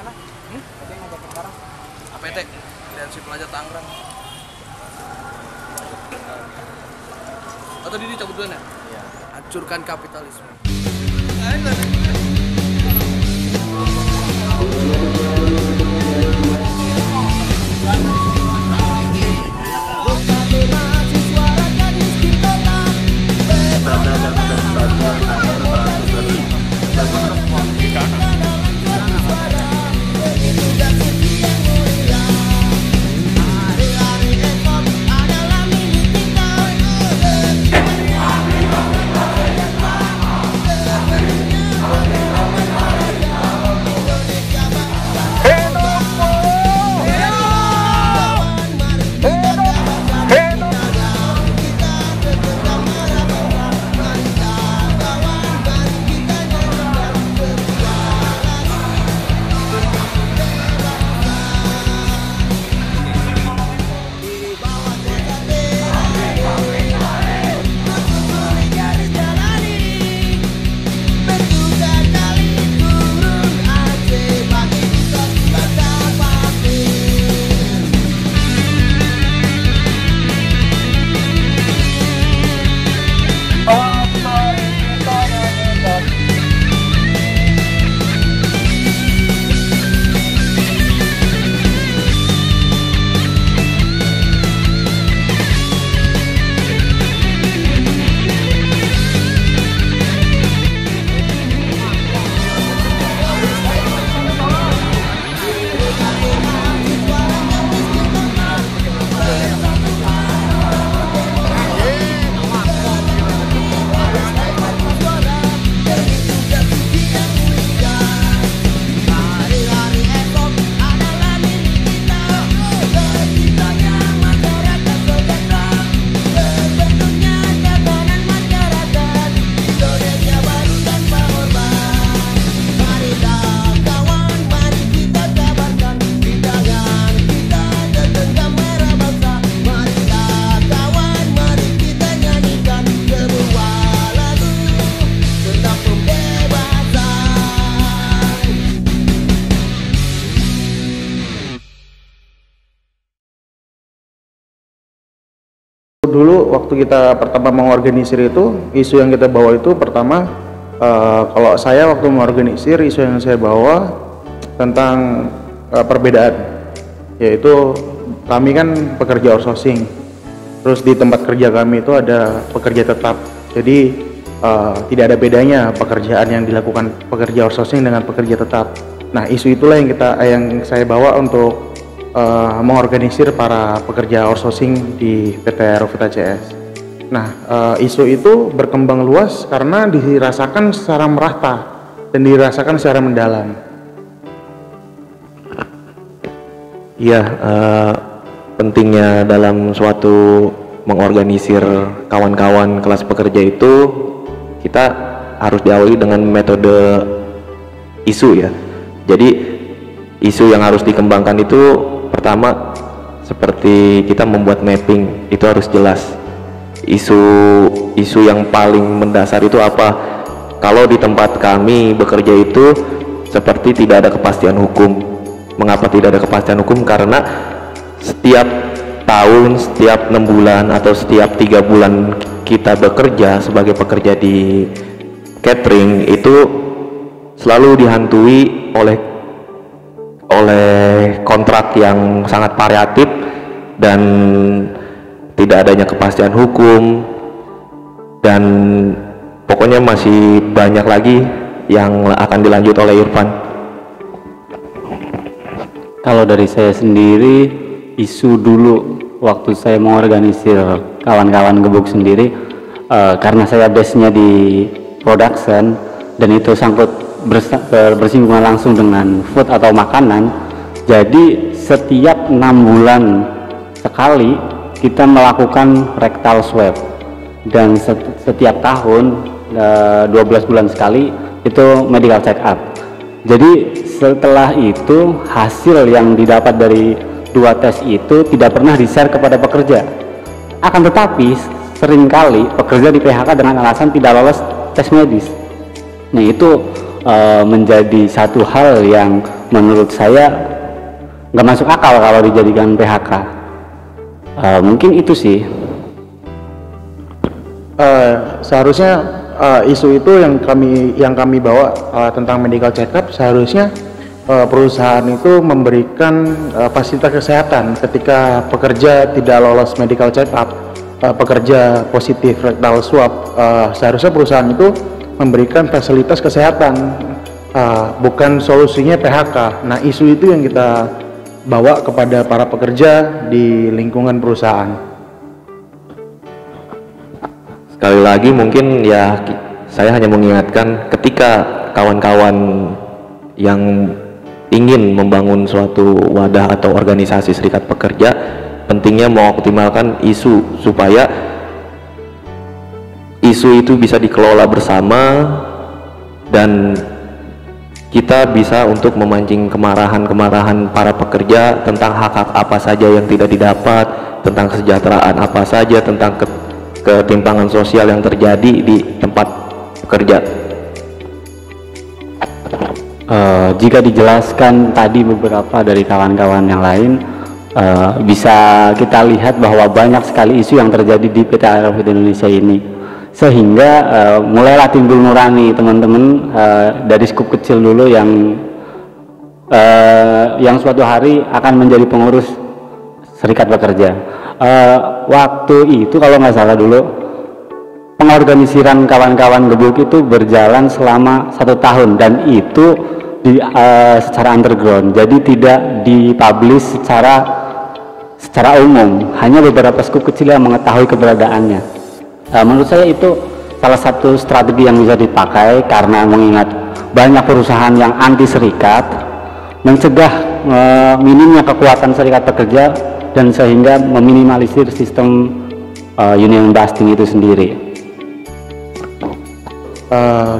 mana? PT ngajakin sekarang. APT, Aliansi Pelajar Tangerang. Atau Didi cabut duluan ya? Iya. Hancurkan kapitalisme. Dulu waktu kita pertama mengorganisir itu, isu yang kita bawa itu pertama, kalau saya waktu mengorganisir, isu yang saya bawa tentang perbedaan, yaitu kami kan pekerja outsourcing, terus di tempat kerja kami itu ada pekerja tetap, jadi tidak ada bedanya pekerjaan yang dilakukan pekerja outsourcing dengan pekerja tetap. Nah, isu itulah yang saya bawa untuk mengorganisir para pekerja outsourcing di PT Aerovita CS. Nah, isu itu berkembang luas karena dirasakan secara merata dan dirasakan secara mendalam. Iya, pentingnya dalam suatu mengorganisir kawan-kawan kelas pekerja itu kita harus diawali dengan metode isu ya. Jadi isu yang harus dikembangkan itu pertama seperti kita membuat mapping, itu harus jelas. Isu yang paling mendasar itu apa? Kalau di tempat kami bekerja itu seperti tidak ada kepastian hukum. Mengapa tidak ada kepastian hukum? Karena setiap tahun, setiap 6 bulan atau setiap 3 bulan kita bekerja sebagai pekerja di catering itu selalu dihantui oleh kontrak yang sangat variatif dan tidak adanya kepastian hukum, dan pokoknya masih banyak lagi yang akan dilanjut oleh Irfan. Kalau dari saya sendiri, isu dulu waktu saya mengorganisir kawan-kawan gebuk sendiri, karena saya base-nya di production dan itu sangkut bersinggungan langsung dengan food atau makanan, jadi setiap 6 bulan sekali kita melakukan rectal swab, dan setiap tahun 12 bulan sekali itu medical check up. Jadi setelah itu hasil yang didapat dari 2 tes itu tidak pernah di-share kepada pekerja. Akan tetapi seringkali pekerja di PHK dengan alasan tidak lolos tes medis. Nah, itu menjadi satu hal yang menurut saya nggak masuk akal kalau dijadikan PHK. Mungkin itu sih. Seharusnya isu itu yang kami bawa tentang medical check up, seharusnya perusahaan itu memberikan fasilitas kesehatan ketika pekerja tidak lolos medical check up, pekerja positif rectal swab, seharusnya perusahaan itu memberikan fasilitas kesehatan, bukan solusinya PHK. Nah, isu itu yang kita bawa kepada para pekerja di lingkungan perusahaan. Sekali lagi mungkin ya saya hanya mengingatkan, ketika kawan-kawan yang ingin membangun suatu wadah atau organisasi serikat pekerja, pentingnya mengoptimalkan isu supaya isu itu bisa dikelola bersama dan kita bisa untuk memancing kemarahan para pekerja tentang hak-hak apa saja yang tidak didapat, tentang kesejahteraan apa saja, tentang ketimpangan sosial yang terjadi di tempat bekerja. Jika dijelaskan tadi beberapa dari kawan-kawan yang lain, bisa kita lihat bahwa banyak sekali isu yang terjadi di PT Aerofood Indonesia ini, sehingga mulailah timbul nurani teman-teman dari skup kecil dulu yang suatu hari akan menjadi pengurus serikat pekerja. Waktu itu kalau nggak salah dulu pengorganisiran kawan-kawan gebuk itu berjalan selama 1 tahun, dan itu secara underground, jadi tidak dipublish secara umum, hanya beberapa skup kecil yang mengetahui keberadaannya. Menurut saya itu salah satu strategi yang bisa dipakai, karena mengingat banyak perusahaan yang anti serikat, mencegah minimnya kekuatan serikat pekerja, dan sehingga meminimalisir sistem union busting itu sendiri.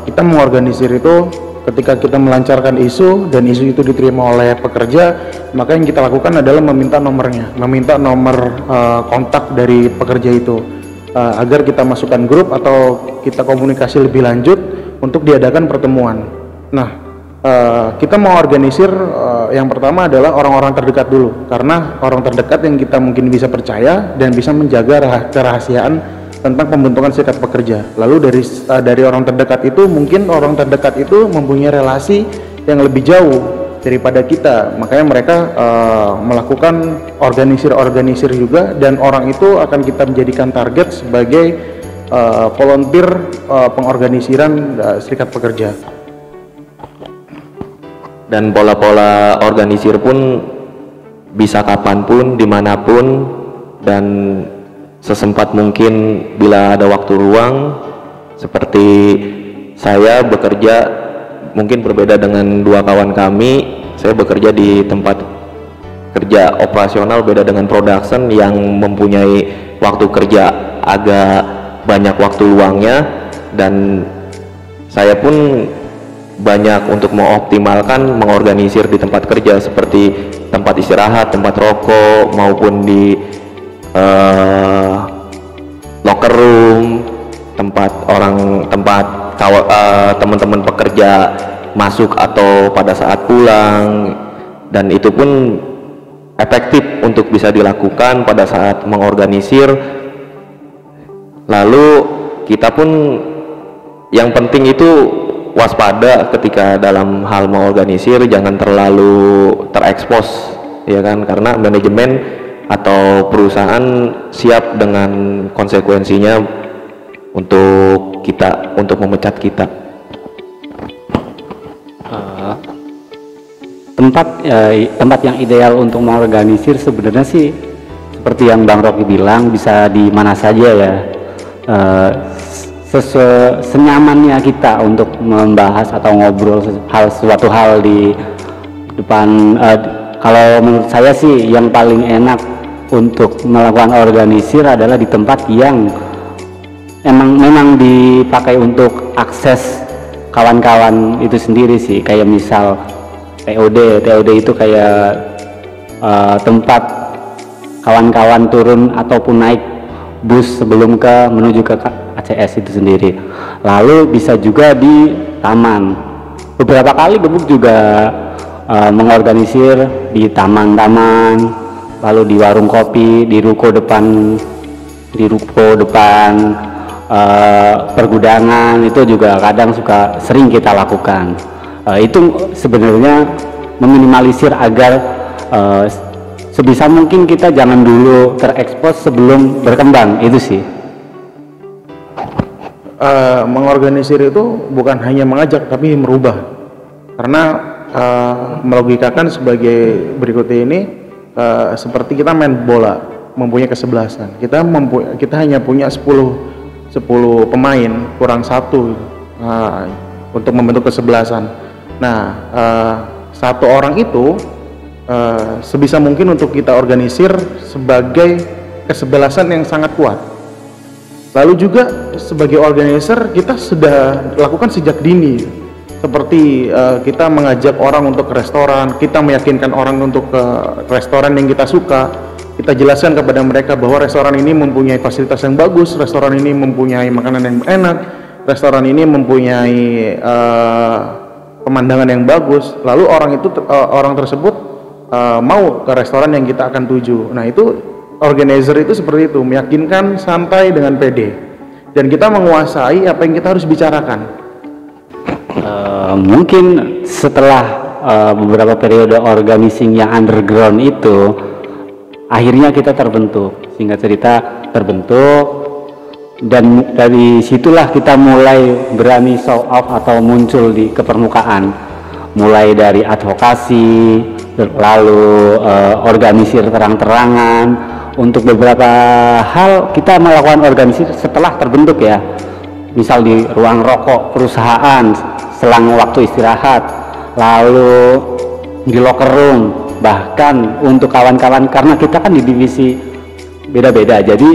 Kita mengorganisir itu ketika kita melancarkan isu dan isu itu diterima oleh pekerja, maka yang kita lakukan adalah meminta nomornya, meminta nomor kontak dari pekerja itu, agar kita masukkan grup atau kita komunikasi lebih lanjut untuk diadakan pertemuan. Nah, kita mau organisir yang pertama adalah orang-orang terdekat dulu, karena orang terdekat yang kita mungkin bisa percaya dan bisa menjaga kerahasiaan tentang pembentukan serikat pekerja. Lalu dari orang terdekat itu, mungkin orang terdekat itu mempunyai relasi yang lebih jauh daripada kita, makanya mereka melakukan organisir juga, dan orang itu akan kita menjadikan target sebagai volunteer pengorganisiran serikat pekerja. Dan pola-pola organisir pun bisa kapanpun, dimanapun, dan sesempat mungkin bila ada waktu luang. Seperti saya bekerja mungkin berbeda dengan 2 kawan kami, saya bekerja di tempat kerja operasional, beda dengan production yang mempunyai waktu kerja agak banyak waktu luangnya, dan saya pun banyak untuk mengoptimalkan mengorganisir di tempat kerja seperti tempat istirahat, tempat rokok, maupun di locker room, tempat teman-teman pekerja masuk atau pada saat pulang, dan itu pun efektif untuk bisa dilakukan pada saat mengorganisir. Lalu kita pun yang penting itu waspada ketika dalam hal mengorganisir, jangan terlalu terekspos, ya kan, karena manajemen atau perusahaan siap dengan konsekuensinya untuk memecat kita. Tempat yang ideal untuk mengorganisir sebenarnya sih seperti yang Bang Rocky bilang, bisa di mana saja ya, senyamannya kita untuk membahas atau ngobrol suatu hal di depan. Kalau menurut saya sih yang paling enak untuk melakukan organisir adalah di tempat yang memang dipakai untuk akses kawan-kawan itu sendiri sih, kayak misal TOD itu kayak tempat kawan-kawan turun ataupun naik bus sebelum menuju ke ACS itu sendiri. Lalu bisa juga di taman. beberapa kali Gebuk juga mengorganisir di taman-taman, lalu di warung kopi, di ruko depan pergudangan, itu juga kadang sering kita lakukan. Itu sebenarnya meminimalisir agar sebisa mungkin kita jangan dulu terekspos sebelum berkembang, itu sih. Mengorganisir itu bukan hanya mengajak tapi merubah, karena melogikakan sebagai berikut ini, seperti kita main bola mempunyai kesebelasan, kita hanya punya 10 pemain kurang satu untuk membentuk kesebelasan. Nah, satu orang itu sebisa mungkin untuk kita organisir sebagai kesebelasan yang sangat kuat. Lalu juga sebagai organizer kita sudah lakukan sejak dini, seperti kita mengajak orang untuk ke restoran, kita meyakinkan orang untuk ke restoran yang kita suka, kita jelaskan kepada mereka bahwa restoran ini mempunyai fasilitas yang bagus, restoran ini mempunyai makanan yang enak, restoran ini mempunyai pemandangan yang bagus, lalu orang tersebut mau ke restoran yang kita akan tuju. Nah, itu organizer itu seperti itu, meyakinkan santai dengan pede, dan kita menguasai apa yang kita harus bicarakan. Mungkin setelah beberapa periode organizing yang underground itu, akhirnya kita terbentuk, singkat cerita terbentuk, dan dari situlah kita mulai berani show off atau muncul ke permukaan, mulai dari advokasi, lalu organisir terang-terangan. Untuk beberapa hal kita melakukan organisasi setelah terbentuk ya, misal di ruang rokok perusahaan selang waktu istirahat, lalu di locker room, bahkan untuk kawan-kawan, karena kita kan di divisi beda-beda, jadi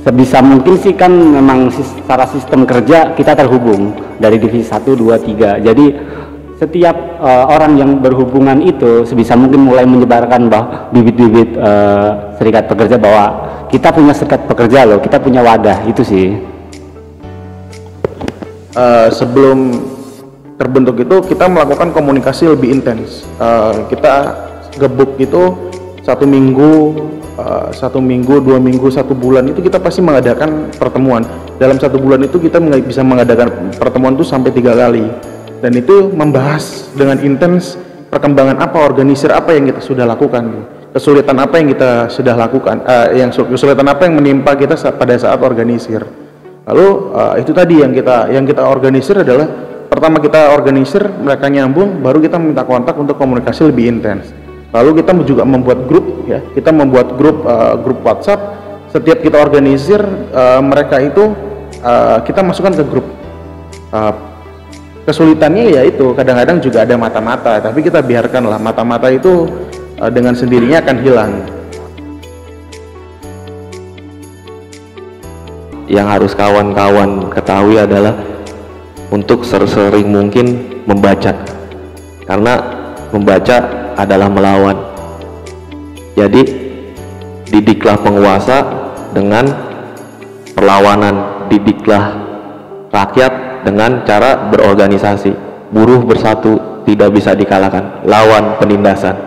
sebisa mungkin sih kan memang secara sistem kerja kita terhubung dari divisi 1, 2, 3, jadi setiap orang yang berhubungan itu sebisa mungkin mulai menyebarkan bahwa bibit-bibit serikat pekerja, bahwa kita punya serikat pekerja loh, kita punya wadah, itu sih. Sebelum terbentuk itu kita melakukan komunikasi lebih intens. Kita Gebuk itu 1 minggu, 2 minggu, 1 bulan itu kita pasti mengadakan pertemuan. Dalam 1 bulan itu kita bisa mengadakan pertemuan itu sampai 3 kali. Dan itu membahas dengan intens perkembangan apa, organisir apa yang kita sudah lakukan, kesulitan apa yang kita sudah lakukan, kesulitan apa yang menimpa kita pada saat organisir. Lalu itu tadi yang kita organisir adalah, pertama kita organisir, mereka nyambung, baru kita minta kontak untuk komunikasi lebih intens. Lalu kita juga membuat grup ya, kita membuat grup WhatsApp. Setiap kita organisir, mereka itu kita masukkan ke grup. Kesulitannya ya itu kadang-kadang juga ada mata-mata, tapi kita biarkanlah mata-mata itu dengan sendirinya akan hilang. Yang harus kawan-kawan ketahui adalah untuk sering mungkin membaca, karena membaca adalah melawan. Jadi didiklah penguasa dengan perlawanan, didiklah rakyat dengan cara berorganisasi. Buruh bersatu tidak bisa dikalahkan lawan penindasan.